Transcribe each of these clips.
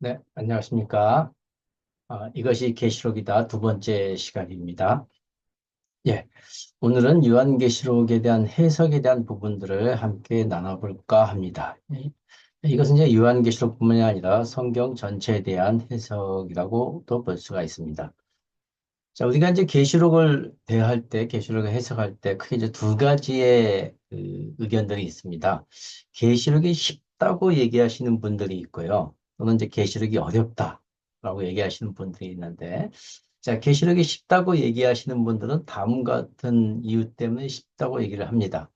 네, 안녕하십니까. 이것이 계시록이다 두 번째 시간입니다. 예, 오늘은 요한계시록에 대한 해석에 대한 부분들을 함께 나눠볼까 합니다. 이것은 이제 요한계시록뿐만이 아니라 성경 전체에 대한 해석이라고도 볼 수가 있습니다. 자, 우리가 이제 계시록을 대할 때, 계시록을 해석할 때 크게 이제 두 가지의 의견들이 있습니다. 계시록이 쉽다고 얘기하시는 분들이 있고요. 또는 이제 계시록이 어렵다라고 얘기하시는 분들이 있는데, 자, 계시록이 쉽다고 얘기하시는 분들은 다음과 같은 이유 때문에 쉽다고 얘기를 합니다.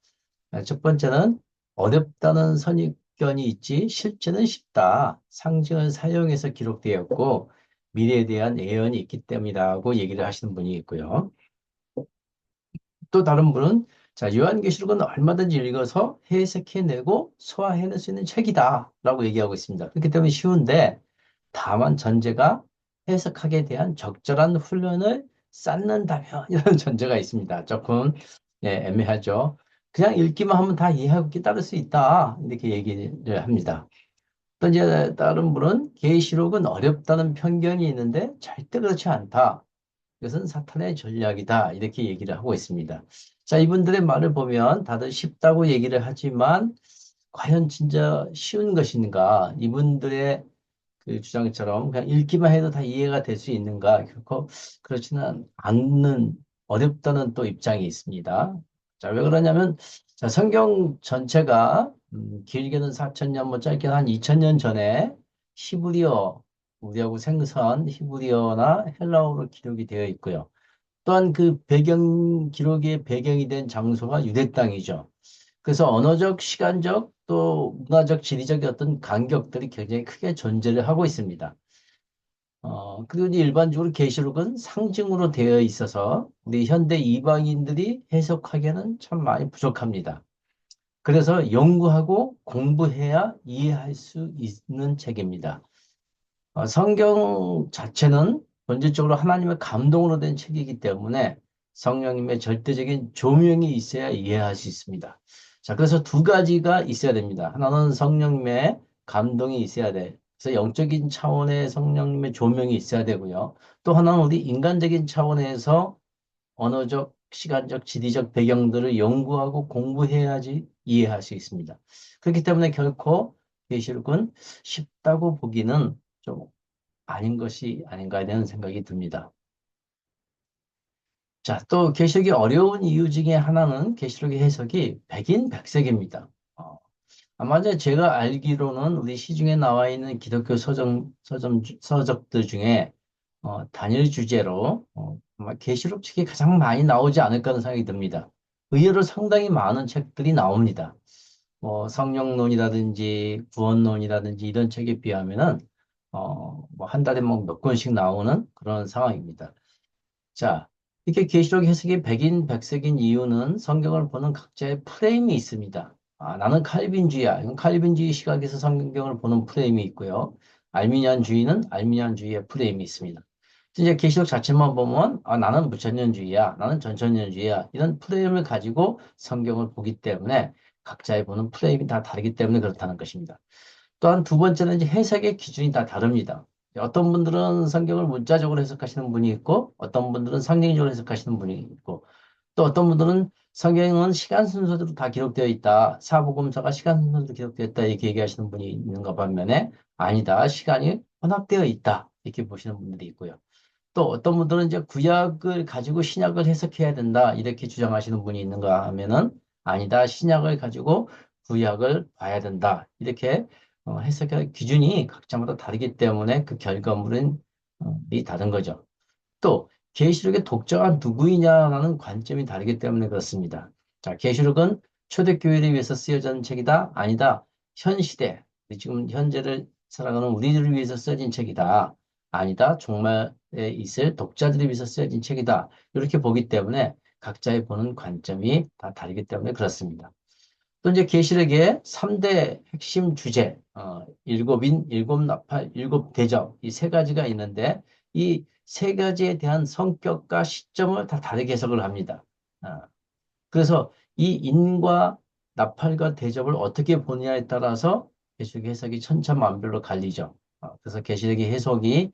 첫 번째는 어렵다는 선입견이 있지 실제는 쉽다. 상징을 사용해서 기록되었고 미래에 대한 예언이 있기 때문이라고 얘기를 하시는 분이 있고요. 또 다른 분은 자, 요한계시록은 얼마든지 읽어서 해석해내고 소화해낼 수 있는 책이다라고 얘기하고 있습니다. 그렇기 때문에 쉬운데 다만 전제가 해석하기에 대한 적절한 훈련을 쌓는다면 이런 전제가 있습니다. 조금 애매하죠. 그냥 읽기만 하면 다 이해하고 깨달을 수 있다 이렇게 얘기를 합니다. 또 이제 다른 분은 계시록은 어렵다는 편견이 있는데 절대 그렇지 않다. 이것은 사탄의 전략이다. 이렇게 얘기를 하고 있습니다. 자, 이분들의 말을 보면 다들 쉽다고 얘기를 하지만 과연 진짜 쉬운 것인가? 이분들의 그 주장처럼 그냥 읽기만 해도 다 이해가 될 수 있는가? 결코 그렇지는 않는 어렵다는 또 입장이 있습니다. 자, 왜 그러냐면 자, 성경 전체가 길게는 4천년, 뭐 짧게는 한 2천년 전에 히브리어, 우리하고 생선 히브리어나 헬라어로 기록이 되어 있고요. 또한 그 배경, 기록의 배경이 된 장소가 유대 땅이죠. 그래서 언어적, 시간적, 또 문화적, 지리적 어떤 간격들이 굉장히 크게 존재를 하고 있습니다. 그리고 이제 일반적으로 계시록은 상징으로 되어 있어서 우리 현대 이방인들이 해석하기에는 참 많이 부족합니다. 그래서 연구하고 공부해야 이해할 수 있는 책입니다. 성경 자체는 본질적으로 하나님의 감동으로 된 책이기 때문에 성령님의 절대적인 조명이 있어야 이해할 수 있습니다. 자, 그래서 두 가지가 있어야 됩니다. 하나는 성령님의 감동이 있어야 돼. 그래서 영적인 차원의 성령님의 조명이 있어야 되고요. 또 하나는 우리 인간적인 차원에서 언어적, 시간적, 지리적 배경들을 연구하고 공부해야지 이해할 수 있습니다. 그렇기 때문에 결코 계시록은 쉽다고 보기는 좀 아닌 것이 아닌가 하는 생각이 듭니다. 자, 또 계시록이 어려운 이유 중에 하나는 계시록의 해석이 백인백색입니다. 아마 이제 제가 알기로는 우리 시중에 나와 있는 기독교 서적들 중에 단일 주제로 아마 계시록 책이 가장 많이 나오지 않을까 하는 생각이 듭니다. 의외로 상당히 많은 책들이 나옵니다. 뭐 성령론이라든지 구원론이라든지 이런 책에 비하면은 뭐 한 달에 뭐 몇 권씩 나오는 그런 상황입니다. 자, 이렇게 계시록 해석이 백인백색인 이유는 성경을 보는 각자의 프레임이 있습니다. 나는 칼빈주의야. 이건 칼빈주의 시각에서 성경을 보는 프레임이 있고요. 알미니안주의는 알미니안주의의 프레임이 있습니다. 이제 계시록 자체만 보면 나는 무천년주의야. 나는 전천년주의야. 이런 프레임을 가지고 성경을 보기 때문에 각자의 보는 프레임이 다 다르기 때문에 그렇다는 것입니다. 또한 두 번째는 이제 해석의 기준이 다 다릅니다. 어떤 분들은 성경을 문자적으로 해석하시는 분이 있고, 어떤 분들은 상징적으로 해석하시는 분이 있고, 또 어떤 분들은 성경은 시간 순서대로 다 기록되어 있다. 사복음서가 시간 순서대로 기록되어 있다. 이렇게 얘기하시는 분이 있는가 반면에 아니다. 시간이 혼합되어 있다. 이렇게 보시는 분들이 있고요. 또 어떤 분들은 이제 구약을 가지고 신약을 해석해야 된다. 이렇게 주장하시는 분이 있는가 하면은 아니다. 신약을 가지고 구약을 봐야 된다. 이렇게 해석의 기준이 각자마다 다르기 때문에 그 결과물은 이 다른 거죠. 또 계시록의 독자가 누구이냐라는 관점이 다르기 때문에 그렇습니다. 자, 계시록은 초대교회를 위해서 쓰여진 책이다. 아니다. 현 시대, 지금 현재를 살아가는 우리들을 위해서 쓰여진 책이다. 아니다. 종말에 있을 독자들을 위해서 쓰여진 책이다. 이렇게 보기 때문에 각자의 보는 관점이 다 다르기 때문에 그렇습니다. 또 이제 계시록의 3대 핵심 주제, 일곱인, 일곱 나팔, 일곱 대접, 이 세 가지가 있는데 이 세 가지에 대한 성격과 시점을 다 다르게 해석을 합니다. 아, 그래서 이 인과 나팔과 대접을 어떻게 보느냐에 따라서 계시록의 해석이 천차만별로 갈리죠. 그래서 계시록의 해석이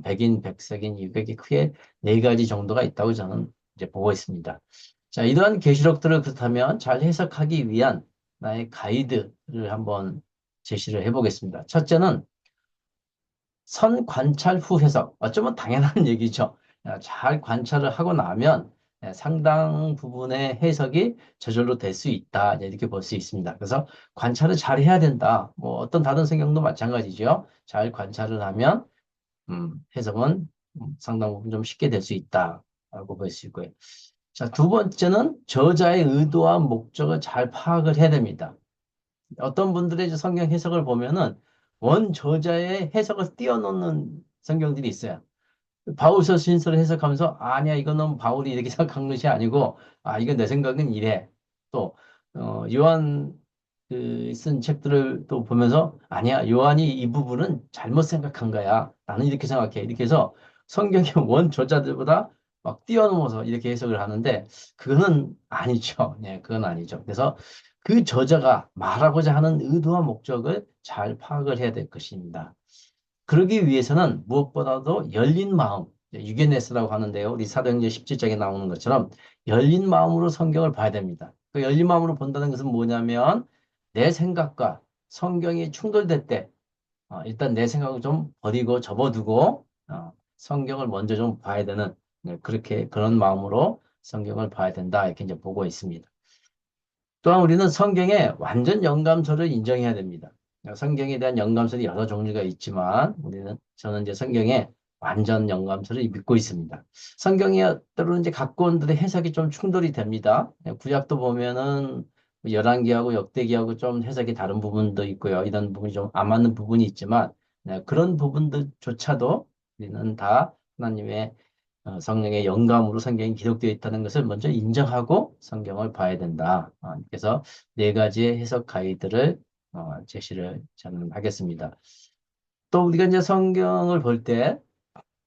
백인, 백색인, 유백이 크게 네 가지 정도가 있다고 저는 이제 보고 있습니다. 자, 이러한 계시록들을 그렇다면 잘 해석하기 위한 나의 가이드를 한번 제시를 해보겠습니다. 첫째는 선 관찰 후 해석. 어쩌면 당연한 얘기죠. 잘 관찰을 하고 나면 상당 부분의 해석이 저절로 될 수 있다. 이렇게 볼 수 있습니다. 그래서 관찰을 잘 해야 된다. 뭐 어떤 다른 성경도 마찬가지죠. 잘 관찰을 하면 해석은 상당 부분 좀 쉽게 될 수 있다라고 볼 수 있고요. 자, 두 번째는 저자의 의도와 목적을 잘 파악을 해야 됩니다. 어떤 분들의 이제 성경 해석을 보면은 원 저자의 해석을 띄워놓는 성경들이 있어요. 바울서 신서를 해석하면서 아니야 이거는 바울이 이렇게 생각한 것이 아니고 이건 내 생각은 이래. 또 요한 쓴 책들을 또 보면서 아니야 요한이 이 부분은 잘못 생각한 거야. 나는 이렇게 생각해. 이렇게 해서 성경의 원 저자들보다 막 뛰어넘어서 이렇게 해석을 하는데 그거는 아니죠. 네, 그건 아니죠. 그래서 그 저자가 말하고자 하는 의도와 목적을 잘 파악을 해야 될 것입니다. 그러기 위해서는 무엇보다도 열린 마음, 유게네스라고 하는데요. 우리 사도행전 17장에 나오는 것처럼 열린 마음으로 성경을 봐야 됩니다. 그 열린 마음으로 본다는 것은 뭐냐면 내 생각과 성경이 충돌될 때 일단 내 생각을 좀 버리고 접어두고 성경을 먼저 좀 봐야 되는 그렇게 그런 마음으로 성경을 봐야 된다 이렇게 이제 보고 있습니다. 또한 우리는 성경에 완전 영감서를 인정해야 됩니다. 성경에 대한 영감설이 여러 종류가 있지만 저는 이제 성경에 완전 영감서를 믿고 있습니다. 성경이 때로는 이제 각본들의 해석이 좀 충돌이 됩니다. 구약도 보면은 열왕기하고 역대기하고 좀 해석이 다른 부분도 있고요. 이런 부분이 좀 안 맞는 부분이 있지만 그런 부분들조차도 우리는 다 하나님의 성령의 영감으로 성경이 기록되어 있다는 것을 먼저 인정하고 성경을 봐야 된다. 그래서 네 가지의 해석 가이드를 제시를 저는 하겠습니다. 또 우리가 이제 성경을 볼 때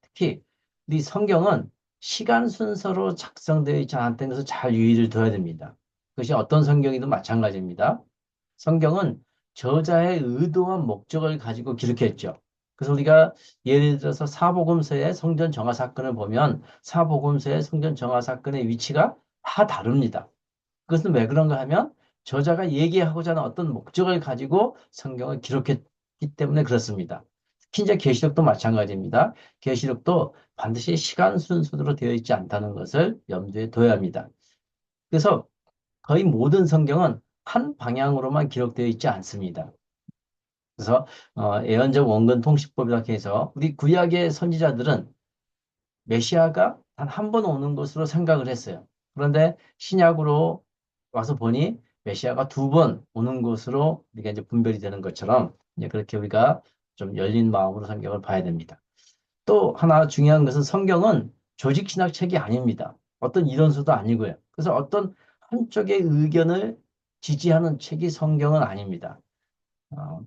특히 이 성경은 시간 순서로 작성되어 있지 않다는 것을 잘 유의를 둬야 됩니다. 그것이 어떤 성경이든 마찬가지입니다. 성경은 저자의 의도와 목적을 가지고 기록했죠. 그래서 우리가 예를 들어서 사복음서의 성전 정화 사건을 보면 사복음서의 성전 정화 사건의 위치가 다 다릅니다. 그것은 왜 그런가 하면 저자가 얘기하고자 하는 어떤 목적을 가지고 성경을 기록했기 때문에 그렇습니다. 특히 이제 계시록도 마찬가지입니다. 계시록도 반드시 시간 순서대로 되어 있지 않다는 것을 염두에 둬야 합니다. 그래서 거의 모든 성경은 한 방향으로만 기록되어 있지 않습니다. 그래서 예언적 원근 통신법이라고 해서 우리 구약의 선지자들은 메시아가 단 한 번 오는 것으로 생각을 했어요. 그런데 신약으로 와서 보니 메시아가 두 번 오는 것으로 우리가 이제 분별이 되는 것처럼 이제 그렇게 우리가 좀 열린 마음으로 성경을 봐야 됩니다. 또 하나 중요한 것은 성경은 조직 신학 책이 아닙니다. 어떤 이론서도 아니고요. 그래서 어떤 한쪽의 의견을 지지하는 책이 성경은 아닙니다.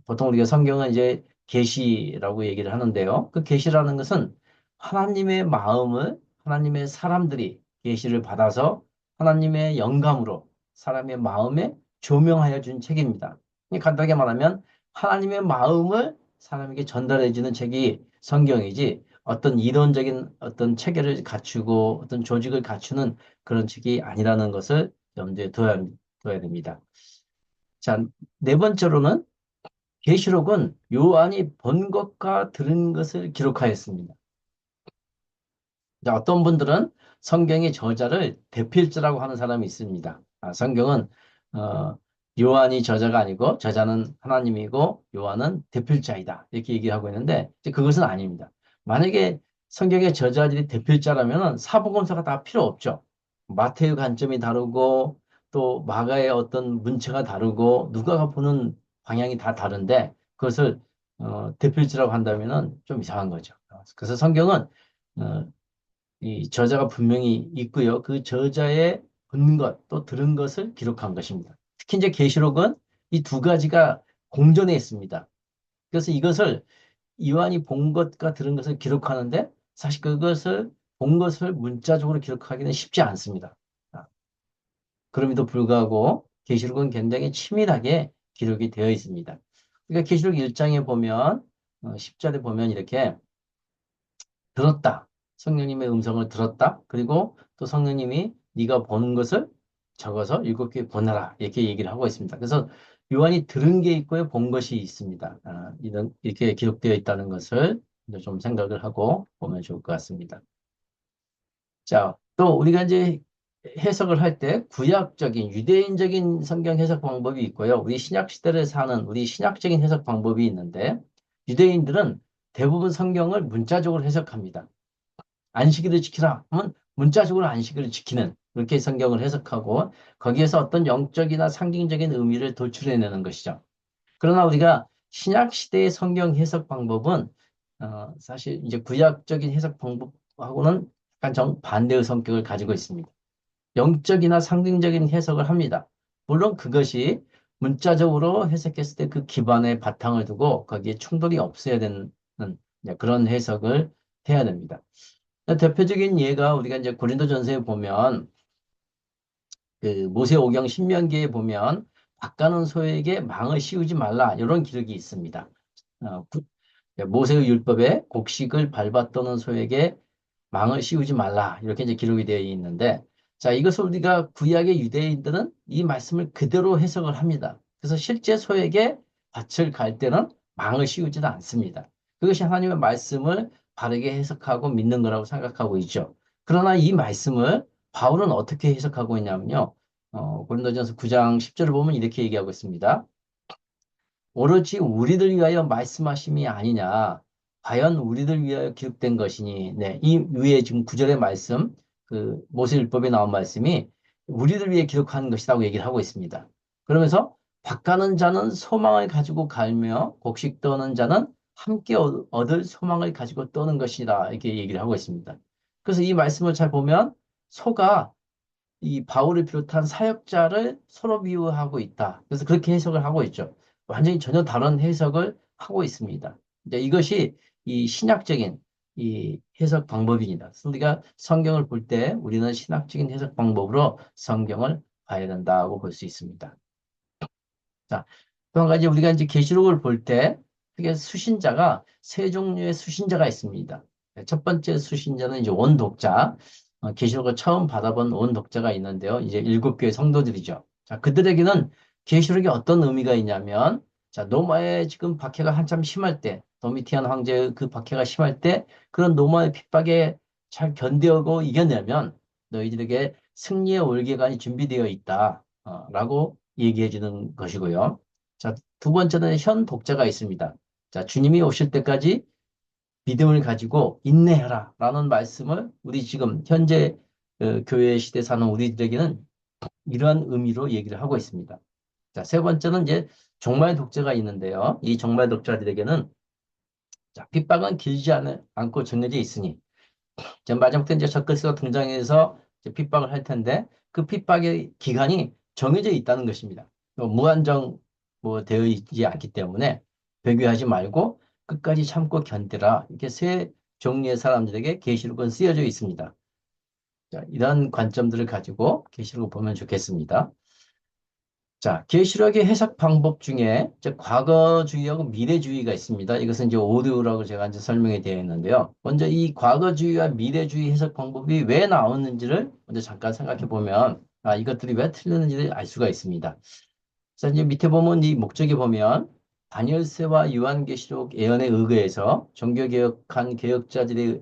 보통 우리가 성경은 이제 계시라고 얘기를 하는데요. 그 계시라는 것은 하나님의 마음을 하나님의 사람들이 계시를 받아서 하나님의 영감으로 사람의 마음에 조명하여 준 책입니다. 간단하게 말하면 하나님의 마음을 사람에게 전달해 주는 책이 성경이지 어떤 이론적인 어떤 체계를 갖추고 어떤 조직을 갖추는 그런 책이 아니라는 것을 염두에 둬야 됩니다. 자, 네 번째로는 계시록은 요한이 본 것과 들은 것을 기록하였습니다. 자, 어떤 분들은 성경의 저자를 대필자라고 하는 사람이 있습니다. 성경은 어, 요한이 저자가 아니고 저자는 하나님이고 요한은 대필자이다. 이렇게 얘기하고 있는데 이제 그것은 아닙니다. 만약에 성경의 저자들이 대필자라면 사복음서가 다 필요 없죠. 마태의 관점이 다르고 또 마가의 어떤 문체가 다르고 누가가 보는 방향이 다 다른데 그것을 대필자라고 한다면은 좀 이상한 거죠. 그래서 성경은 어, 이 저자가 분명히 있고요. 그 저자의 본 것, 또 들은 것을 기록한 것입니다. 특히 이제 계시록은 이 두 가지가 공존해 있습니다. 그래서 이것을 요한이 본 것과 들은 것을 기록하는데 사실 그것을 본 것을 문자적으로 기록하기는 쉽지 않습니다. 아, 그럼에도 불구하고 계시록은 굉장히 치밀하게 기록이 되어 있습니다. 그러니까 계시록 1장에 보면 10절에 보면 이렇게 들었다. 성령님의 음성을 들었다. 그리고 또 성령님이 네가 보는 것을 적어서 7교회 보내라. 이렇게 얘기를 하고 있습니다. 그래서 요한이 들은 게 있고요. 본 것이 있습니다. 이렇게 기록되어 있다는 것을 이제 좀 생각을 하고 보면 좋을 것 같습니다. 자, 또 우리가 이제 해석을 할 때 구약적인 유대인적인 성경 해석 방법이 있고요. 우리 신약 시대를 사는 우리 신약적인 해석 방법이 있는데 유대인들은 대부분 성경을 문자적으로 해석합니다. 안식일을 지키라 하면 문자적으로 안식일을 지키는 그렇게 성경을 해석하고 거기에서 어떤 영적이나 상징적인 의미를 도출해내는 것이죠. 그러나 우리가 신약 시대의 성경 해석 방법은 사실 이제 구약적인 해석 방법하고는 약간 정반대의 성격을 가지고 있습니다. 영적이나 상징적인 해석을 합니다. 물론 그것이 문자적으로 해석했을 때 그 기반에 바탕을 두고 거기에 충돌이 없어야 되는 그런 해석을 해야 됩니다. 대표적인 예가 우리가 이제 고린도전서에 보면 그 모세오경 신명기에 보면 밭가는 소에게 망을 씌우지 말라 이런 기록이 있습니다. 어, 구- 모세의 율법에 곡식을 밟아 떠는 소에게 망을 씌우지 말라 이렇게 이제 기록이 되어 있는데 자 이것을 우리가 구약의 유대인들은 이 말씀을 그대로 해석을 합니다. 그래서 실제 소에게 밭을 갈 때는 망을 씌우지는 않습니다. 그것이 하나님의 말씀을 바르게 해석하고 믿는 거라고 생각하고 있죠. 그러나 이 말씀을 바울은 어떻게 해석하고 있냐면요. 고린도전서 9장 10절을 보면 이렇게 얘기하고 있습니다. 오로지 우리들 위하여 말씀하심이 아니냐. 과연 우리들 위하여 기록된 것이니. 네, 이 위에 지금 구절의 말씀, 그 모세율법에 나온 말씀이 우리들 위해 기록한 것이라고 얘기를 하고 있습니다. 그러면서 밭가는 자는 소망을 가지고 갈며 곡식 떠는 자는 함께 얻을 소망을 가지고 떠는 것이다. 이렇게 얘기를 하고 있습니다. 그래서 이 말씀을 잘 보면 소가 이 바울을 비롯한 사역자를 서로 비유하고 있다. 그래서 그렇게 해석을 하고 있죠. 완전히 전혀 다른 해석을 하고 있습니다. 이제 이것이 이 신학적인 이 해석 방법입니다. 그래서 우리가 성경을 볼 때 우리는 신학적인 해석 방법으로 성경을 봐야 된다고 볼 수 있습니다. 자, 또 한 가지 우리가 이제 계시록을 볼 때 크게 수신자가 세 종류의 수신자가 있습니다. 첫 번째 수신자는 이제 원독자, 계시록을 처음 받아본 원독자가 있는데요. 이제 7교회 성도들이죠. 자, 그들에게는 계시록이 어떤 의미가 있냐면, 자, 로마에 지금 박해가 한참 심할 때, 도미티안 황제의 그 박해가 심할 때, 그런 로마의 핍박에 잘 견디고 이겨내면 너희들에게 승리의 올개간이 준비되어 있다. 라고 얘기해 주는 것이고요. 자, 두 번째는 현 독자가 있습니다. 자, 주님이 오실 때까지 믿음을 가지고 인내해라 라는 말씀을 우리 지금 현재 교회 시대 사는 우리들에게는 이러한 의미로 얘기를 하고 있습니다. 자, 세 번째는 이제 종말 독자가 있는데요. 이 종말 독자들에게는 자, 핍박은 길지 않고 정해져 있으니 마지막에 이제 적그리스도가 등장해서 이제 핍박을 할 텐데 그 핍박의 기간이 정해져 있다는 것입니다. 무한정 되어 있지 않기 때문에 배교하지 말고 끝까지 참고 견디라. 이렇게 세 종류의 사람들에게 계시록은 쓰여져 있습니다. 자, 이런 관점들을 가지고 계시록을 보면 좋겠습니다. 자, 계시록의 해석 방법 중에 이제 과거주의하고 미래주의가 있습니다. 이것은 이제 오류라고 제가 이제 설명이 되어 있는데요. 먼저 이 과거주의와 미래주의 해석 방법이 왜 나왔는지를 먼저 잠깐 생각해 보면 이것들이 왜 틀렸는지를 알 수가 있습니다. 자, 이제 밑에 보면 이 목적에 보면 다니엘서와 요한계시록 예언에 의거해서 종교개혁한 개혁자들이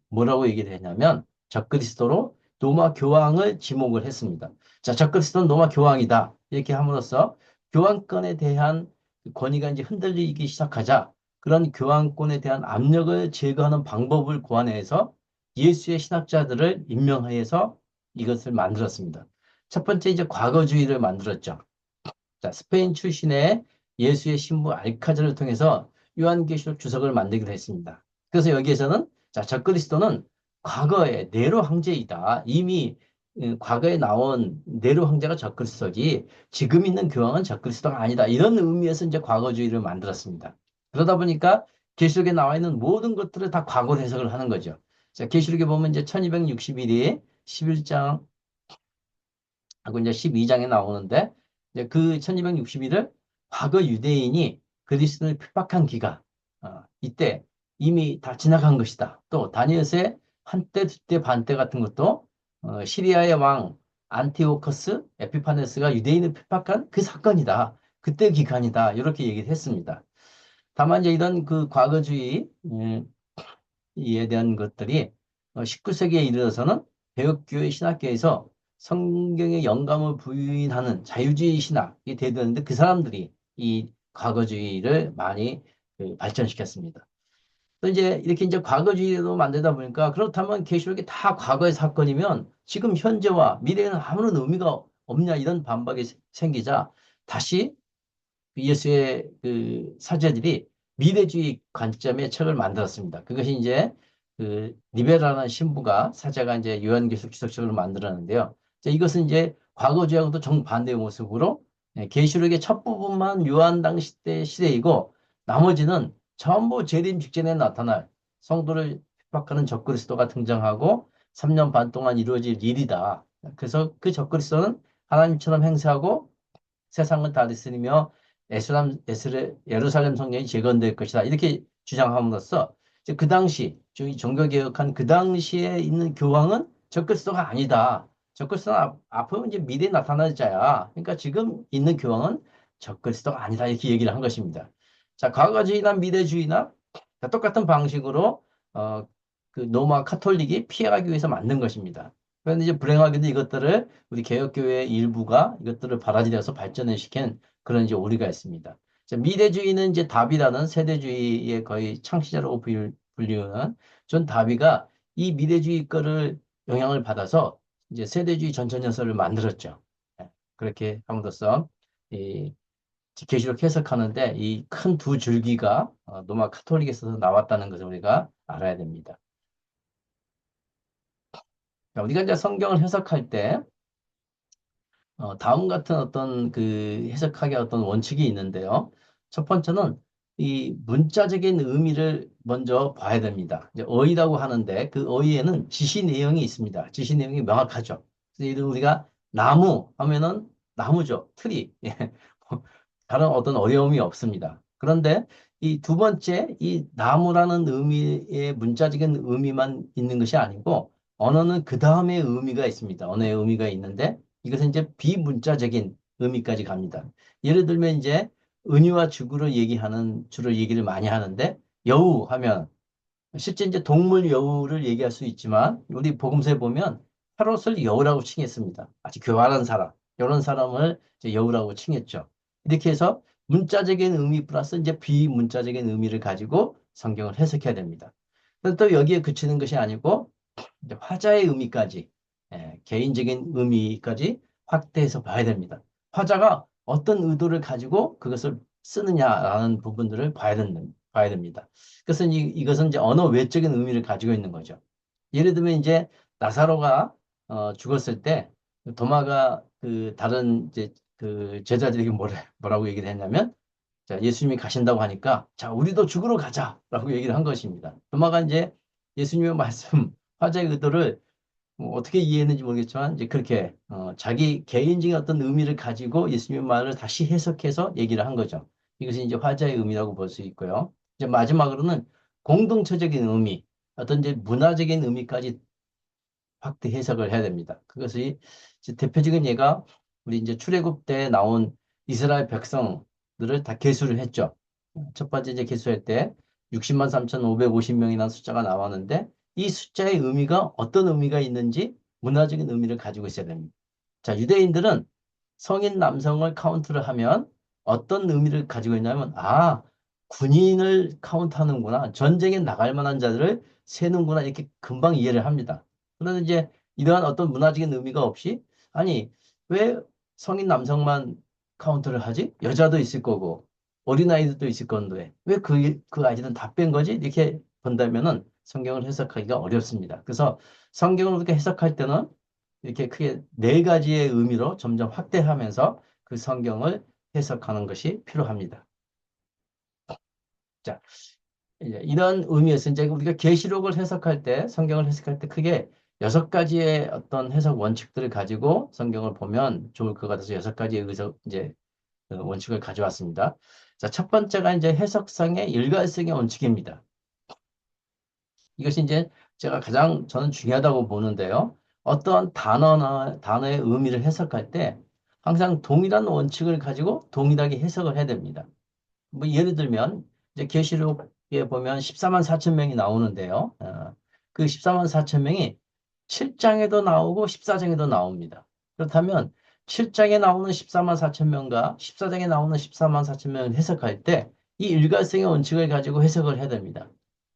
뭐라고 얘기를 했냐면 적그리스도로 로마 교황을 지목을 했습니다. 자, 적그리스도는 로마 교황이다. 이렇게 함으로써 교황권에 대한 권위가 이제 흔들리기 시작하자 그런 교황권에 대한 압력을 제거하는 방법을 고안해서 예수의 신학자들을 임명하여서 이것을 만들었습니다. 첫 번째 이제 과거주의를 만들었죠. 자, 스페인 출신의 예수의 신부 알카자를 통해서 요한계시록 주석을 만들기로 했습니다. 그래서 여기에서는 자, 적그리스도는 과거의 네로 황제이다. 이미 과거에 나온 네로 황제가 적그리스도지 지금 있는 교황은 적그리스도가 아니다. 이런 의미에서 이제 과거주의를 만들었습니다. 그러다 보니까 계시록에 나와 있는 모든 것들을 다 과거로 해석을 하는 거죠. 자, 계시록에 보면 이제 1260일이 11장 하고 이제 12장에 나오는데 이제 그 1260일을 과거 유대인이 그리스도를 핍박한 기간 이때 이미 다 지나간 것이다. 또 다니엘서의 한때, 두때, 반때 같은 것도 시리아의 왕 안티오커스 에피파네스가 유대인을 핍박한 그 사건이다. 그때 기간이다. 이렇게 얘기를 했습니다. 다만 이제 이런 그 과거주의 이에 대한 것들이 19세기에 이르러서는 개혁교회 신학계에서 성경의 영감을 부인하는 자유주의 신학이 되었는데 그 사람들이 이 과거주의를 많이 발전시켰습니다. 또 이제 이렇게 이제 과거주의로 만들다 보니까 그렇다면 계시록이 다 과거의 사건이면 지금 현재와 미래에는 아무런 의미가 없냐 이런 반박이 생기자 다시 예수의 그 사제들이 미래주의 관점의 책을 만들었습니다. 그것이 이제 그 리베랄한 신부가 사제가 이제 요한계시록 기록책으로 만들었는데요. 이것은 이제 과거주의하고도 정반대의 모습으로 계시록의 첫 부분만 요한 당시 때 시대이고 나머지는 전부 재림 직전에 나타날 성도를 핍박하는 적그리스도가 등장하고 3년 반 동안 이루어질 일이다. 그래서 그 적그리스도는 하나님처럼 행세하고 세상을 다스리며 예루살렘 성전이 재건될 것이다. 이렇게 주장함으로써 이제 그 당시 저희 종교개혁한 그 당시에 있는 교황은 적그리스도가 아니다. 적그리스도는 앞으로 이제 미래에 나타날 자야. 그러니까 지금 있는 교황은 적그리스도가 아니다. 이렇게 얘기를 한 것입니다. 자, 과거주의나 미래주의나 똑같은 방식으로 어, 그 로마 카톨릭이 피해가기 위해서 만든 것입니다. 그런데 이제 불행하게도 이것들을 우리 개혁교회의 일부가 이것들을 받아들여서 발전을 시킨 그런 이제 오류가 있습니다. 자, 미래주의는 이제 다비라는 세대주의의 거의 창시자라고 불리우는 존 다비가 이 미래주의 거를 영향을 받아서 이제 세대주의 전천연설을 만들었죠. 예, 그렇게 함으로써 이 계시록 해석하는데 이 큰 두 줄기가 로마 카톨릭에서 나왔다는 것을 우리가 알아야 됩니다. 자, 우리가 이제 성경을 해석할 때 다음 같은 어떤 그 해석하기 어떤 원칙이 있는데요. 첫 번째는 이 문자적인 의미를 먼저 봐야 됩니다. 이제 어휘라고 하는데 그 어휘에는 지시 내용이 있습니다. 지시 내용이 명확하죠. 그래서 이를 우리가 나무 하면은 나무죠. 트리. 예. 다른 어떤 어려움이 없습니다. 그런데 이 두 번째, 이 나무라는 의미의 문자적인 의미만 있는 것이 아니고 언어는 그 다음에 의미가 있습니다. 언어의 의미가 있는데 이것은 이제 비문자적인 의미까지 갑니다. 예를 들면 이제 은유와 주구를 얘기하는 주로 얘기를 많이 하는데 여우 하면 실제 이제 동물 여우를 얘기할 수 있지만 우리 복음서에 보면 헤롯을 여우라고 칭했습니다. 아주 교활한 사람 이런 사람을 이제 여우라고 칭했죠. 이렇게 해서 문자적인 의미 플러스 이제 비문자적인 의미를 가지고 성경을 해석해야 됩니다. 그런데 또 여기에 그치는 것이 아니고 이제 화자의 의미까지, 개인적인 의미까지 확대해서 봐야 됩니다. 화자가 어떤 의도를 가지고 그것을 쓰느냐라는 부분들을 봐야 됩니다. 그래서 이것은 이제 언어 외적인 의미를 가지고 있는 거죠. 예를 들면 이제 나사로가 죽었을 때 도마가 그 다른 이제 그 제자들에게 뭐라고 얘기를 했냐면 자, 예수님이 가신다고 하니까 자, 우리도 죽으러 가자라고 얘기를 한 것입니다. 도마가 이제 예수님의 말씀, 화자의 의도를 뭐 어떻게 이해했는지 모르겠지만 이제 그렇게 자기 개인적인 어떤 의미를 가지고 예수님의 말을 다시 해석해서 얘기를 한 거죠. 이것이 이제 화자의 의미라고 볼 수 있고요. 이제 마지막으로는 공동체적인 의미, 어떤 이제 문화적인 의미까지 확대 해석을 해야 됩니다. 그것이 이제 대표적인 예가 우리 이제 출애굽 때 나온 이스라엘 백성들을 다 계수를 했죠. 첫 번째 이제 계수할 때 60만 3,550명이라는 숫자가 나왔는데 이 숫자의 의미가 어떤 의미가 있는지 문화적인 의미를 가지고 있어야 됩니다. 자, 유대인들은 성인 남성을 카운트를 하면 어떤 의미를 가지고 있냐면 군인을 카운트하는구나. 전쟁에 나갈 만한 자들을 세는구나. 이렇게 금방 이해를 합니다. 그런데 이제 이러한 어떤 문화적인 의미가 없이 아니 왜 성인 남성만 카운트를 하지? 여자도 있을 거고 어린아이들도 있을 건데 왜 그 아이들은 다 뺀 거지? 이렇게 본다면은 성경을 해석하기가 어렵습니다. 그래서 성경을 우리가 해석할 때는 이렇게 크게 네 가지의 의미로 점점 확대하면서 그 성경을 해석하는 것이 필요합니다. 자, 이제 이런 의미에서 이제 우리가 계시록을 해석할 때, 성경을 해석할 때 크게 여섯 가지의 어떤 해석 원칙들을 가지고 성경을 보면 좋을 것 같아서 여섯 가지의 이제 원칙을 가져왔습니다. 자, 첫 번째가 이제 해석상의 일관성의 원칙입니다. 이것이 이제 제가 가장 저는 중요하다고 보는데요. 어떠한 단어의 의미를 해석할 때 항상 동일한 원칙을 가지고 동일하게 해석을 해야 됩니다. 뭐 예를 들면 이제 계시록에 보면 14만 4천 명이 나오는데요. 그 14만 4천 명이 7장에도 나오고 14장에도 나옵니다. 그렇다면 7장에 나오는 14만 4천 명과 14장에 나오는 14만 4천 명을 해석할 때 이 일관성의 원칙을 가지고 해석을 해야 됩니다.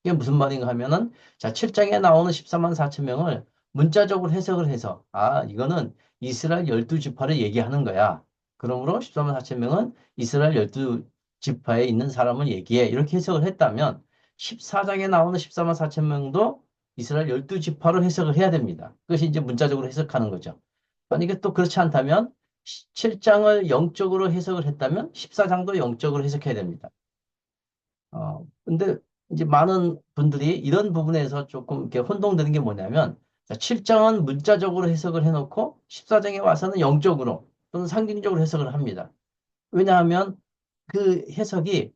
이게 무슨 말인가 하면은 자, 7장에 나오는 14만 4천 명을 문자적으로 해석을 해서 이거는 이스라엘 12지파를 얘기하는 거야. 그러므로 14만 4천 명은 이스라엘 12지파에 있는 사람을 얘기해. 이렇게 해석을 했다면 14장에 나오는 14만 4천 명도 이스라엘 12지파로 해석을 해야 됩니다. 그것이 이제 문자적으로 해석하는 거죠. 만약에 또 그렇지 않다면 7장을 영적으로 해석을 했다면 14장도 영적으로 해석해야 됩니다. 근데 이제 많은 분들이 이런 부분에서 조금 이렇게 혼동되는 게 뭐냐면 7장은 문자적으로 해석을 해놓고 14장에 와서는 영적으로 또는 상징적으로 해석을 합니다. 왜냐하면 그 해석이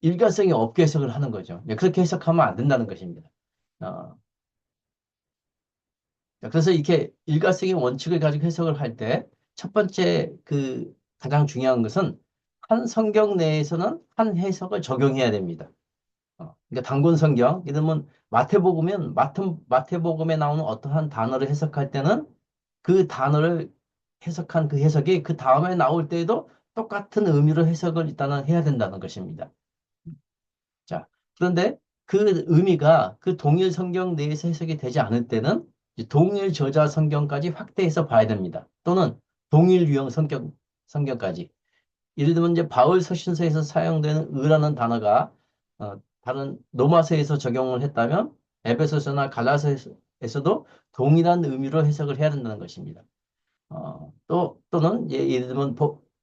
일관성이 없게 해석을 하는 거죠. 그렇게 해석하면 안 된다는 것입니다. 어, 그래서 이렇게 일관성의 원칙을 가지고 해석을 할 때 첫 번째 그 가장 중요한 것은 한 성경 내에서는 한 해석을 적용해야 됩니다. 그러니까 단권 성경, 예를 들면 마태복음은 마태복음에 나오는 어떠한 단어를 해석할 때는 그 단어를 해석한 그 해석이 그 다음에 나올 때에도 똑같은 의미로 해석을 일단은 해야 된다는 것입니다. 자, 그런데 그 의미가 그 동일 성경 내에서 해석이 되지 않을 때는 이제 동일 저자 성경까지 확대해서 봐야 됩니다. 또는 동일 유형 성경까지. 예를 들면 이제 바울 서신서에서 사용되는 의라는 단어가 다른 로마서에서 적용을 했다면 에베소서나 갈라서에서도 동일한 의미로 해석을 해야 된다는 것입니다. 또는 예를 들면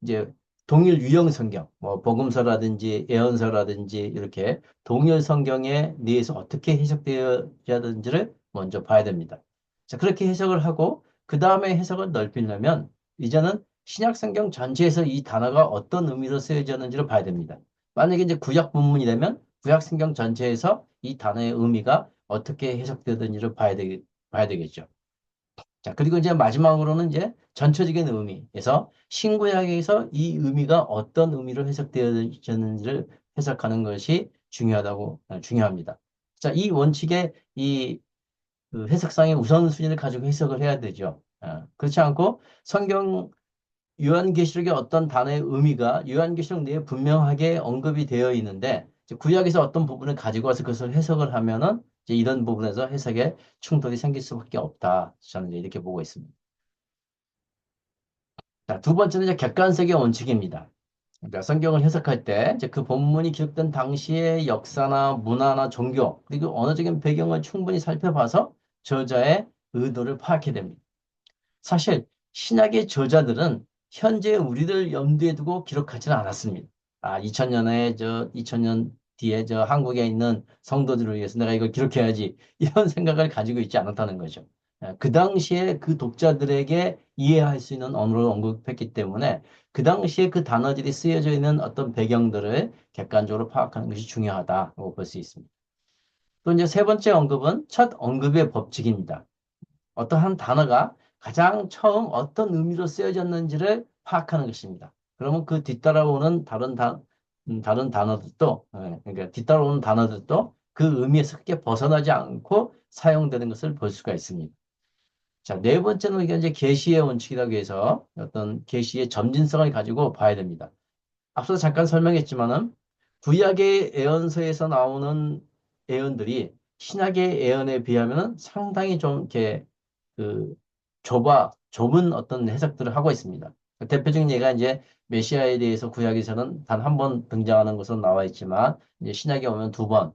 이제 동일 유형 성경, 뭐 복음서라든지 예언서라든지 이렇게 동일 성경에 대해서 어떻게 해석되어야 되는지를 먼저 봐야 됩니다. 자, 그렇게 해석을 하고 그 다음에 해석을 넓히려면 이제는 신약 성경 전체에서 이 단어가 어떤 의미로 쓰여졌는지를 봐야 됩니다. 만약에 이제 구약 본문이라면 구약 성경 전체에서 이 단어의 의미가 어떻게 해석되는지를 봐야 되겠죠. 자, 그리고 이제 마지막으로는 이제 전체적인 의미에서 신구약에서 이 의미가 어떤 의미로 해석되어졌는지를 해석하는 것이 중요합니다. 자, 이 원칙의 그 해석상의 우선순위를 가지고 해석을 해야 되죠. 그렇지 않고 성경 요한계시록의 어떤 단어의 의미가 요한계시록 내에 분명하게 언급이 되어 있는데 이제 구약에서 어떤 부분을 가지고 와서 그것을 해석을 하면은 이제 이런 부분에서 해석에 충돌이 생길 수밖에 없다. 저는 이제 이렇게 보고 있습니다. 자, 두 번째는 이제 객관성의 원칙입니다. 그러니까 성경을 해석할 때 이제 그 본문이 기록된 당시의 역사나 문화나 종교 그리고 언어적인 배경을 충분히 살펴봐서 저자의 의도를 파악해야 됩니다. 사실 신약의 저자들은 현재 우리를 염두에 두고 기록하지는 않았습니다. 2000년 뒤에 저 한국에 있는 성도들을 위해서 내가 이걸 기록해야지 이런 생각을 가지고 있지 않았다는 거죠. 그 당시에 그 독자들에게 이해할 수 있는 언어로 언급했기 때문에 그 당시에 그 단어들이 쓰여져 있는 어떤 배경들을 객관적으로 파악하는 것이 중요하다고 볼 수 있습니다. 또 이제 세 번째 언급은 첫 언급의 법칙입니다. 어떠한 단어가 가장 처음 어떤 의미로 쓰여졌는지를 파악하는 것입니다. 그러면 그 뒤따라오는 다른 단어들도, 그러니까 뒤따라오는 단어들도 그 의미에서 크게 벗어나지 않고 사용되는 것을 볼 수가 있습니다. 자, 네 번째는 이제 계시의 원칙이라고 해서 어떤 계시의 점진성을 가지고 봐야 됩니다. 앞서 잠깐 설명했지만은 구약의 예언서에서 나오는 예언들이 신약의 예언에 비하면은 상당히 좀 이렇게 그 좁은 어떤 해석들을 하고 있습니다. 대표적인 예가 이제 메시아에 대해서 구약에서는 단 한 번 등장하는 것으로 나와 있지만 이제 신약에 오면 두 번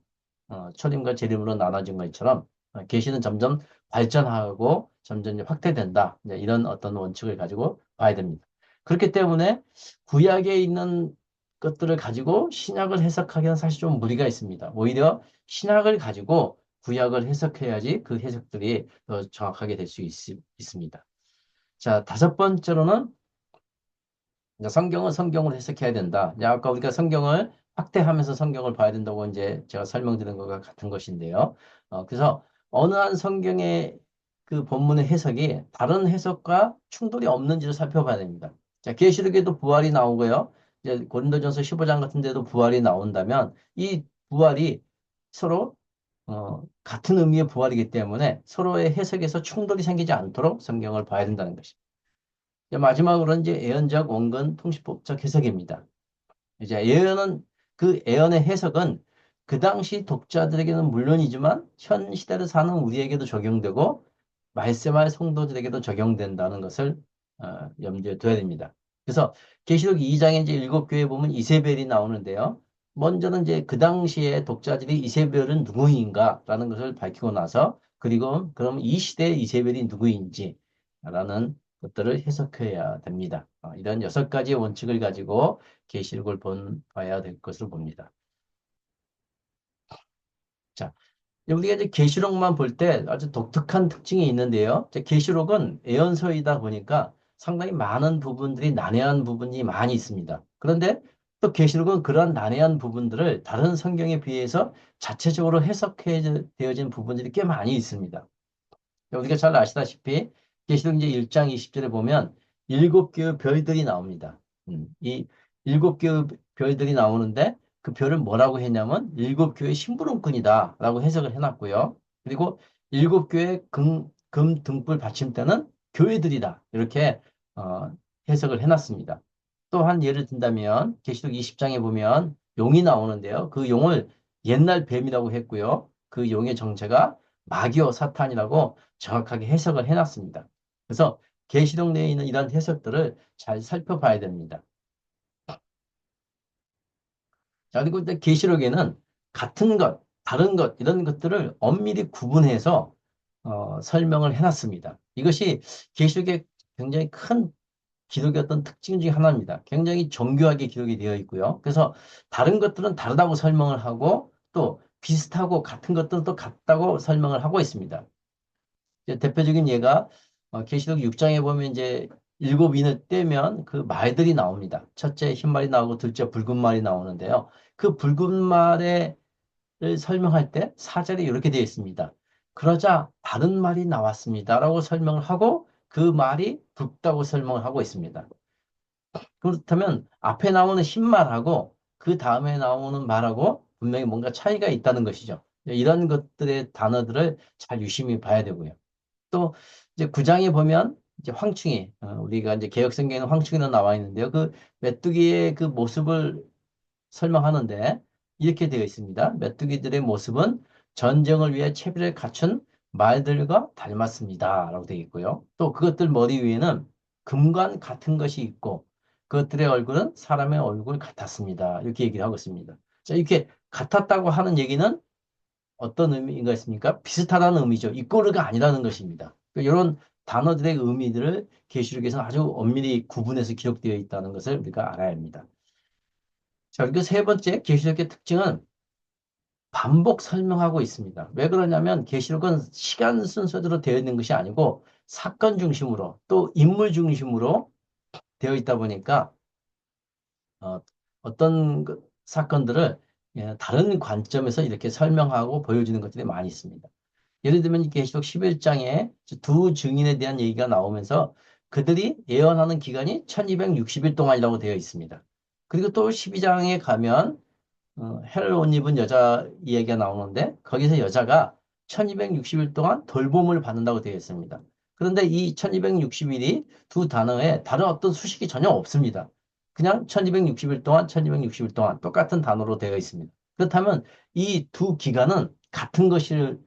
초림과 재림으로 나눠진 것처럼 계시는 점점 발전하고 점점 이제 확대된다. 이제 이런 어떤 원칙을 가지고 봐야 됩니다. 그렇기 때문에 구약에 있는 것들을 가지고 신약을 해석하기는 사실 좀 무리가 있습니다. 오히려 신약을 가지고 구약을 해석해야지 그 해석들이 더 정확하게 될 수 있습니다. 자, 다섯 번째로는 이제 성경은 성경으로 해석해야 된다. 이제 아까 우리가 성경을 확대하면서 성경을 봐야 된다고 이제 제가 설명드린 것과 같은 것인데요. 그래서 어느 한 성경의 그 본문의 해석이 다른 해석과 충돌이 없는지를 살펴봐야 됩니다. 자, 계시록에도 부활이 나오고요. 이제 고린도전서 15장 같은 데도 부활이 나온다면 이 부활이 서로 같은 의미의 부활이기 때문에 서로의 해석에서 충돌이 생기지 않도록 성경을 봐야 된다는 것입니다. 이제 마지막으로는 이제 애언적 원근 통시법적 해석입니다. 이제 애언은 그 애언의 해석은 그 당시 독자들에게는 물론이지만 현 시대를 사는 우리에게도 적용되고 말세말 성도들에게도 적용된다는 것을 염두에 둬야 됩니다. 그래서 계시록 2장에 이제 일곱 교회 보면 이세벨이 나오는데요. 먼저는 이제 그 당시에 독자들이 이세벨은 누구인가라는 것을 밝히고 나서 그리고 그럼 이 시대의 이세벨이 누구인지라는 것들을 해석해야 됩니다. 이런 여섯 가지의 원칙을 가지고 계시록을 봐야 될 것으로 봅니다. 자, 우리가 이제 계시록만 볼 때 아주 독특한 특징이 있는데요. 이제 계시록은 예언서이다 보니까 상당히 많은 부분들이 난해한 부분이 많이 있습니다. 그런데 또 계시록은 그러한 난해한 부분들을 다른 성경에 비해서 자체적으로 해석해 되어진 부분들이 꽤 많이 있습니다. 우리가 잘 아시다시피 계시록 이제 1장 20절에 보면 일곱 개의 별들이 나옵니다. 이 일곱 개의 별들이 나오는데 그 별을 뭐라고 했냐면 일곱 교의 심부름꾼이다라고 해석을 해놨고요. 그리고 일곱 교의 금 등불 받침대는 교회들이다 이렇게 어, 해석을 해놨습니다. 또 한 예를 든다면 계시록 20장에 보면 용이 나오는데요. 그 용을 옛날 뱀이라고 했고요. 그 용의 정체가 마귀와 사탄이라고 정확하게 해석을 해놨습니다. 그래서 계시록 내에 있는 이런 해석들을 잘 살펴봐야 됩니다. 자, 그리고 이제 계시록에는 같은 것, 다른 것 이런 것들을 엄밀히 구분해서 설명을 해놨습니다. 이것이 계시록의 굉장히 큰 기록의 어떤 특징 중에 하나입니다. 굉장히 정교하게 기록이 되어 있고요. 그래서 다른 것들은 다르다고 설명을 하고 또 비슷하고 같은 것들은 또 같다고 설명을 하고 있습니다. 이제 대표적인 예가 계시록 6장에 보면 이제 일곱 인을 떼면 그 말들이 나옵니다. 첫째 흰 말이 나오고 둘째 붉은 말이 나오는데요. 그 붉은 말을 설명할 때 사절이 이렇게 되어 있습니다. 그러자 다른 말이 나왔습니다라고 설명을 하고 그 말이 붉다고 설명을 하고 있습니다. 그렇다면 앞에 나오는 흰 말하고 그 다음에 나오는 말하고 분명히 뭔가 차이가 있다는 것이죠. 이런 것들의 단어들을 잘 유심히 봐야 되고요. 또 이제 9장에 보면 이제 황충이 우리가 이제 개혁성경에는 황충이로 나와 있는데요. 그 메뚜기의 그 모습을 설명하는데 이렇게 되어 있습니다. 메뚜기들의 모습은 전쟁을 위해 채비를 갖춘 말들과 닮았습니다. 라고 되어 있고요. 또 그것들 머리 위에는 금관 같은 것이 있고 그것들의 얼굴은 사람의 얼굴 같았습니다. 이렇게 얘기를 하고 있습니다. 자, 이렇게 같았다고 하는 얘기는 어떤 의미인가 했습니까? 비슷하다는 의미죠. 이꼬르가 아니라는 것입니다. 이런 단어들의 의미들을 계시록에서 아주 엄밀히 구분해서 기록되어 있다는 것을 우리가 알아야 합니다. 자, 그리고 세 번째 계시록의 특징은 반복 설명하고 있습니다. 왜 그러냐면 계시록은 시간 순서대로 되어 있는 것이 아니고 사건 중심으로 또 인물 중심으로 되어 있다 보니까 어, 어떤 사건들을 다른 관점에서 이렇게 설명하고 보여주는 것들이 많이 있습니다. 예를 들면 이 계시록 11장에 두 증인에 대한 얘기가 나오면서 그들이 예언하는 기간이 1260일 동안이라고 되어 있습니다. 그리고 또 12장에 가면 해를 옷 입은 여자 이야기가 나오는데 거기서 여자가 1260일 동안 돌봄을 받는다고 되어 있습니다. 그런데 이 1260일이 두 단어에 다른 어떤 수식이 전혀 없습니다. 그냥 1260일 동안, 1260일 동안 똑같은 단어로 되어 있습니다. 그렇다면 이 두 기간은 같은 것을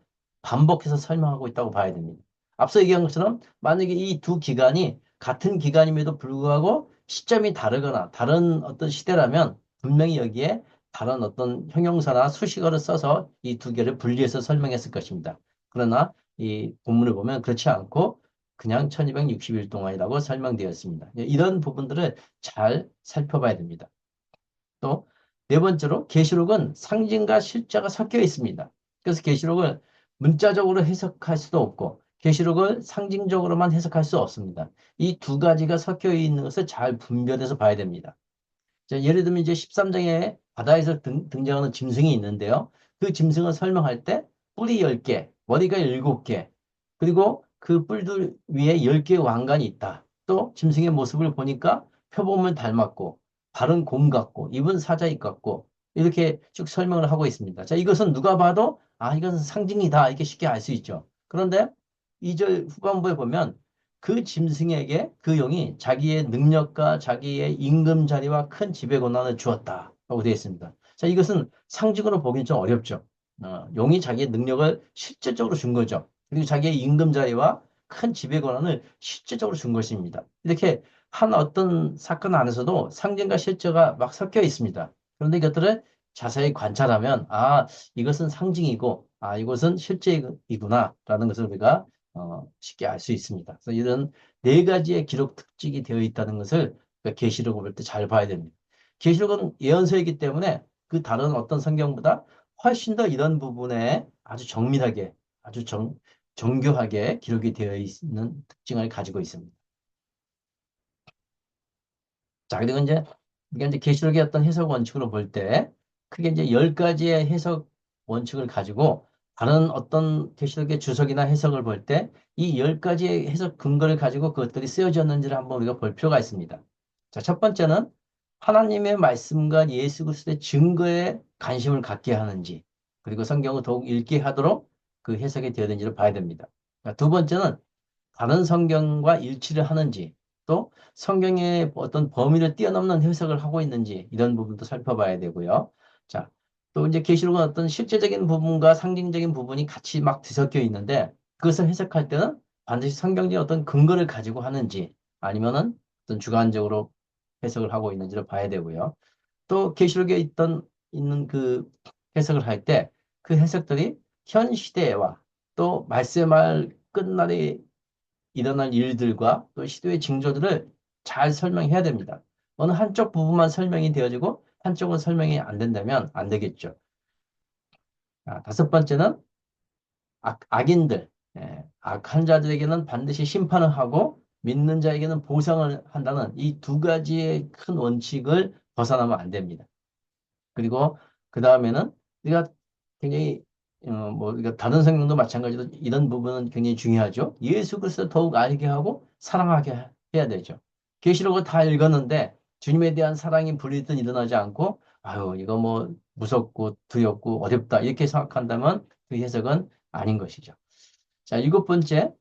반복해서 설명하고 있다고 봐야 됩니다. 앞서 얘기한 것처럼 만약에 이 두 기간이 같은 기간임에도 불구하고 시점이 다르거나 다른 어떤 시대라면 분명히 여기에 다른 어떤 형용사나 수식어를 써서 이 두 개를 분리해서 설명했을 것입니다. 그러나 이 본문을 보면 그렇지 않고 그냥 1260일 동안이라고 설명되었습니다. 이런 부분들을 잘 살펴봐야 됩니다. 또 네 번째로 계시록은 상징과 실제가 섞여 있습니다. 그래서 계시록을 문자적으로 해석할 수도 없고 계시록을 상징적으로만 해석할 수 없습니다. 이 두 가지가 섞여 있는 것을 잘 분별해서 봐야 됩니다. 자, 예를 들면 이제 13장에 바다에서 등장하는 짐승이 있는데요. 그 짐승을 설명할 때 뿔이 10개, 머리가 7개, 그리고 그 뿔들 위에 10개의 왕관이 있다. 또 짐승의 모습을 보니까 표범을 닮았고, 발은 곰 같고, 입은 사자입 같고, 이렇게 쭉 설명을 하고 있습니다. 자, 이것은 누가 봐도, 아, 이것은 상징이다. 이렇게 쉽게 알 수 있죠. 그런데 2절 후반부에 보면 그 짐승에게 그 용이 자기의 능력과 자기의 임금 자리와 큰 지배 권한을 주었다. 라고 되어 있습니다. 자, 이것은 상징으로 보기는 좀 어렵죠. 용이 자기의 능력을 실질적으로 준 거죠. 그리고 자기의 임금 자리와 큰 지배 권한을 실질적으로 준 것입니다. 이렇게 한 어떤 사건 안에서도 상징과 실제가 막 섞여 있습니다. 그런데 이것들을 자세히 관찰하면, 아, 이것은 상징이고, 아, 이것은 실제이구나, 라는 것을 우리가 쉽게 알 수 있습니다. 그래서 이런 네 가지의 기록 특징이 되어 있다는 것을 계시록을 볼 때 잘 봐야 됩니다. 계시록은 예언서이기 때문에 그 다른 어떤 성경보다 훨씬 더 이런 부분에 아주 정밀하게, 아주 정교하게 기록이 되어 있는 특징을 가지고 있습니다. 자, 그리고 이제 우리가 이제 계시록의 어떤 해석 원칙으로 볼 때 크게 이제 10가지의 해석 원칙을 가지고 다른 어떤 계시록의 주석이나 해석을 볼 때 이 10가지의 해석 근거를 가지고 그것들이 쓰여졌는지를 한번 우리가 볼 필요가 있습니다. 자, 첫 번째는 하나님의 말씀과 예수 그리스도의 증거에 관심을 갖게 하는지, 그리고 성경을 더욱 읽게 하도록 그 해석이 되어야되는지를 봐야 됩니다. 자, 두 번째는 다른 성경과 일치를 하는지, 또 성경의 어떤 범위를 뛰어넘는 해석을 하고 있는지, 이런 부분도 살펴봐야 되고요. 자, 또 이제 계시록은 어떤 실제적인 부분과 상징적인 부분이 같이 막 뒤섞여 있는데, 그것을 해석할 때는 반드시 성경적인 어떤 근거를 가지고 하는지, 아니면은 어떤 주관적으로 해석을 하고 있는지를 봐야 되고요. 또 계시록에 있는 그 해석을 할 때 그 해석들이 현 시대와 또 말세말 끝날에 일어날 일들과 또 시대의 징조들을 잘 설명해야 됩니다. 어느 한쪽 부분만 설명이 되어지고 한쪽은 설명이 안 된다면 안 되겠죠. 다섯 번째는 악인들, 악한 자들에게는 반드시 심판을 하고 믿는 자에게는 보상을 한다는 이 두 가지의 큰 원칙을 벗어나면 안 됩니다. 그리고 그 다음에는 우리가 굉장히 뭐 우리가 다른 성경도 마찬가지로 이런 부분은 굉장히 중요하죠. 예수 그리스도 더욱 알게 하고 사랑하게 해야 되죠. 계시록을 다 읽었는데 주님에 대한 사랑이 불일듯 일어나지 않고 아유 이거 뭐 무섭고 두렵고 어렵다 이렇게 생각한다면 그 해석은 아닌 것이죠. 자, 일곱 번째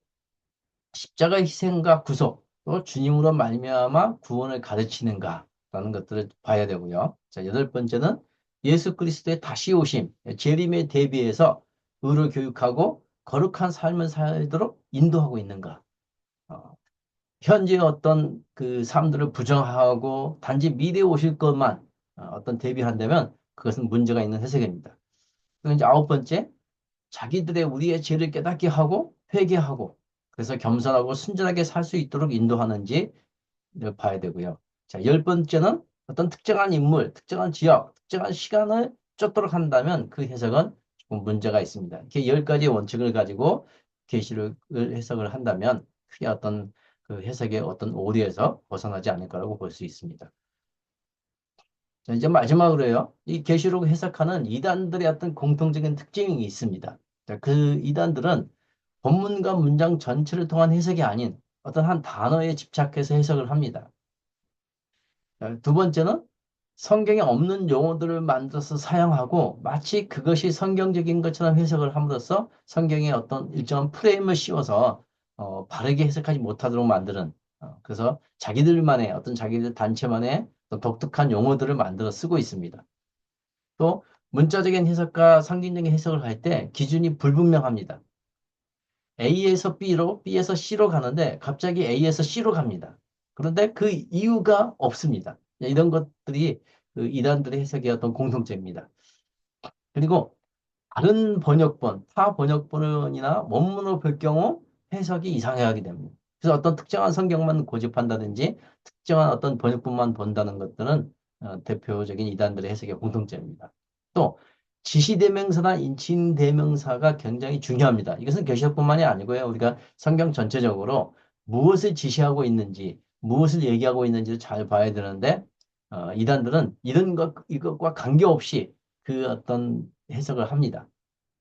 십자가 희생과 구속, 또 주님으로 말미암아 구원을 가르치는가라는 것들을 봐야 되고요. 자, 여덟 번째는 예수 그리스도의 다시 오심, 재림에 대비해서 의를 교육하고 거룩한 삶을 살도록 인도하고 있는가. 어, 현재 어떤 그 삶들을 부정하고 단지 미래에 오실 것만 어떤 대비한다면 그것은 문제가 있는 해석입니다. 그리고 이제 아홉 번째, 자기들의 우리의 죄를 깨닫게 하고 회개하고 그래서 겸손하고 순전하게 살 수 있도록 인도하는지 봐야 되고요. 자, 열 번째는 어떤 특정한 인물, 특정한 지역, 특정한 시간을 쫓도록 한다면 그 해석은 조금 문제가 있습니다. 이렇게 열 가지의 원칙을 가지고 계시록을 해석을 한다면 크게 어떤 그 해석의 어떤 오류에서 벗어나지 않을 거라고 볼 수 있습니다. 자, 이제 마지막으로요. 이 계시록 해석하는 이단들의 어떤 공통적인 특징이 있습니다. 자, 그 이단들은 본문과 문장 전체를 통한 해석이 아닌 어떤 한 단어에 집착해서 해석을 합니다. 자, 두 번째는 성경에 없는 용어들을 만들어서 사용하고 마치 그것이 성경적인 것처럼 해석을 함으로써 성경에 어떤 일정한 프레임을 씌워서 바르게 해석하지 못하도록 만드는 그래서 자기들만의 어떤 자기들 단체만의 어떤 독특한 용어들을 만들어 쓰고 있습니다. 또 문자적인 해석과 상징적인 해석을 할 때 기준이 불분명합니다. A에서 B로, B에서 C로 가는데 갑자기 A에서 C로 갑니다. 그런데 그 이유가 없습니다. 이런 것들이 그 이단들의 해석의 어떤 공통점입니다. 그리고 다른 번역본, 타 번역본이나 원문으로 볼 경우 해석이 이상하게 됩니다. 그래서 어떤 특정한 성경만 고집한다든지 특정한 어떤 번역본만 본다는 것들은 대표적인 이단들의 해석의 공통점입니다. 또 지시대명사나 인칭대명사가 굉장히 중요합니다. 이것은 계시록뿐만이 아니고요. 우리가 성경 전체적으로 무엇을 지시하고 있는지, 무엇을 얘기하고 있는지를 잘 봐야 되는데, 이단들은 이것과 관계없이 그 어떤 해석을 합니다.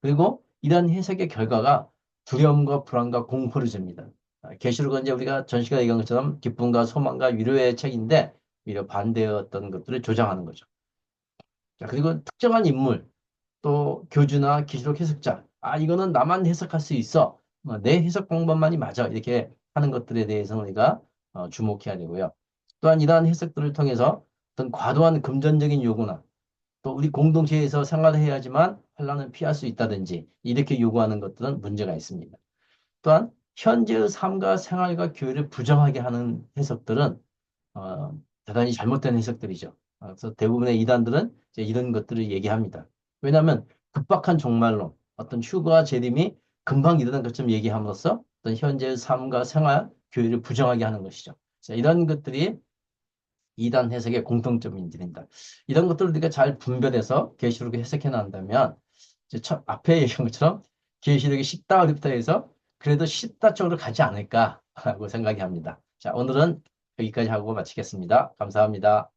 그리고 이런 해석의 결과가 두려움과 불안과 공포를 줍니다. 계시록은 이제 우리가 전 시간에 얘기한 것처럼 기쁨과 소망과 위로의 책인데, 오히려 반대의 어떤 것들을 조장하는 거죠. 자, 그리고 특정한 인물, 또 교주나 기록 해석자, 이거는 나만 해석할 수 있어. 내 해석 방법만이 맞아. 이렇게 하는 것들에 대해서 우리가 주목해야 되고요. 또한 이러한 해석들을 통해서 어떤 과도한 금전적인 요구나 또 우리 공동체에서 생활을 해야지만 환란을 피할 수 있다든지 이렇게 요구하는 것들은 문제가 있습니다. 또한 현재의 삶과 생활과 교회를 부정하게 하는 해석들은 대단히 잘못된 해석들이죠. 그래서 대부분의 이단들은 이제 이런 것들을 얘기합니다. 왜냐하면 급박한 종말론, 어떤 휴거와 재림이 금방 일어난 것처럼 얘기함으로써 어떤 현재의 삶과 생활, 교회를 부정하게 하는 것이죠. 자, 이런 것들이 이단 해석의 공통점인들입니다. 이런 것들을 우리가 잘 분별해서 계시록을 해석해 나간다면 이제 앞에 얘기한 것처럼 계시록이 쉽다 어렵다 해서 그래도 쉽다 쪽으로 가지 않을까라고 생각이 합니다. 자, 오늘은 여기까지 하고 마치겠습니다. 감사합니다.